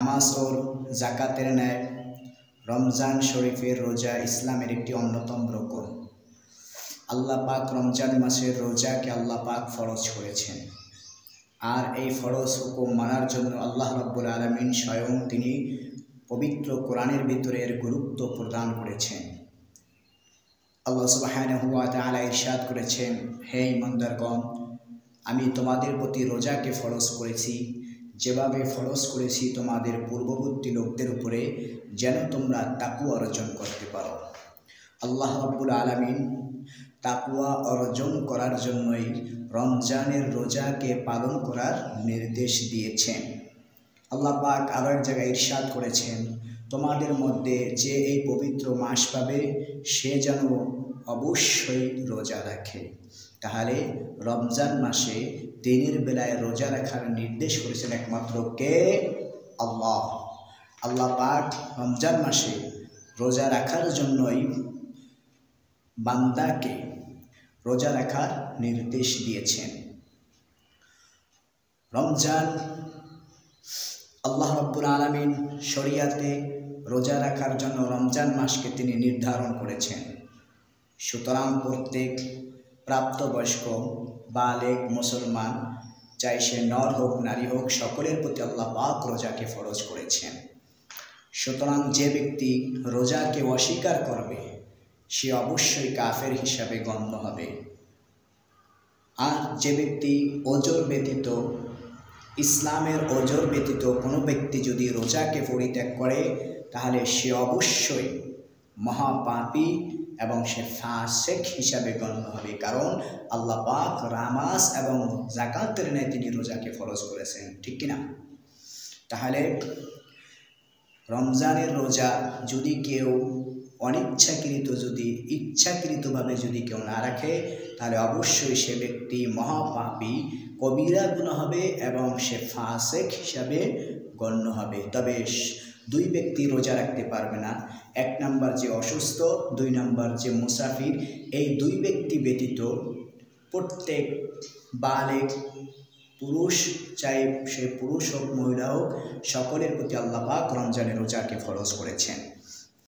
নামাজ ও যাকাতের ন্যায় রমজান শরীফের রোজা ইসলামের একটি অন্যতম রকম। আল্লাহ পাক রমজান মাসের রোজাকে আল্লাহ পাক ফরজ করেছেন, আর এই ফরজ হুকুম মানার জন্য আল্লাহ রাব্বুল আলামিন স্বয়ং তিনি পবিত্র কোরআনের ভিতরে এর গুরুত্ব প্রদান করেছেন। আল্লাহ সুবহানাহু ওয়া তাআলা ইরশাদ করেছেন, হে ঈমানদারগণ, আমি তোমাদের প্রতি রোজাকে ফরজ করেছি যেভাবে ফরজ করেছি তোমাদের পূর্ববর্তী লোকদের উপরে, যেন তোমরা তাকওয়া অর্জন করতে পারো। আল্লাহ রাব্বুল আলামিন তাকওয়া অর্জন করার জন্যই রমজানের রোজাকে পালন করার নির্দেশ দিয়েছেন। আল্লাহ পাক আরও এক জায়গায় ইরশাদ করেছেন, তোমাদের মধ্যে যে এই পবিত্র মাস পাবে সে যেন অবশ্যই রোজা রাখে। তাহলে রমজান মাসে দিনের বেলায় রোজা রাখার নির্দেশ করেছেন একমাত্র কে? আল্লাহ। আল্লাহ পাক রমজান মাসে রোজা রাখার জন্যই বান্দাকে রোজা রাখার নির্দেশ দিয়েছেন। রমজান আল্লাহ রাব্বুল আলামিন শরিয়াতে রোজা রাখার জন্য রমজান মাসকে তিনি নির্ধারণ করেছেন। সুতরাং প্রত্যেক প্রাপ্তবয়স্ক বালেগ মুসলমান, চাই সে নর হোক নারী হোক, সকলের প্রতি আল্লাহ পাক রোজাকে ফরজ করেছেন। সুতরাং যে ব্যক্তি রোজাকে অস্বীকার করবে সে অবশ্যই কাফের হিসাবে গণ্য হবে। আর যে ব্যক্তি ওজর ব্যতীত, ইসলামের ওজর ব্যতীত কোনো ব্যক্তি যদি রোজাকে পরিত্যাগ করে তাহলে সে অবশ্যই মহাপাপী এবং সে ফাসিক হিসাবে গণ্য হবে। কারণ আল্লাহ পাক নামাজ এবং যাকাতের ন্যায় তিনি রোজাকে ফরজ করেছেন, ঠিক কিনা? তাহলে রমজানের রোজা যদি কেউ ইচ্ছাকৃতভাবে যদি কেউ না রাখে তাহলে অবশ্যই সে ব্যক্তি মহাপাপী, কবিরা গুনাহ হবে এবং সে ফাসিক হিসাবে গণ্য হবে। তবে দুই ব্যক্তি রোজা রাখতে পারবে না, এক নাম্বার যে অসুস্থ, দুই নাম্বার যে মুসাফির। এই দুই ব্যক্তি ব্যতীত প্রত্যেক বালেগ পুরুষ, চাই সে পুরুষ হোক মহিলা হোক, সকলের প্রতি আল্লাহ পাক রমজানের রোজাকে ফরজ করেছেন।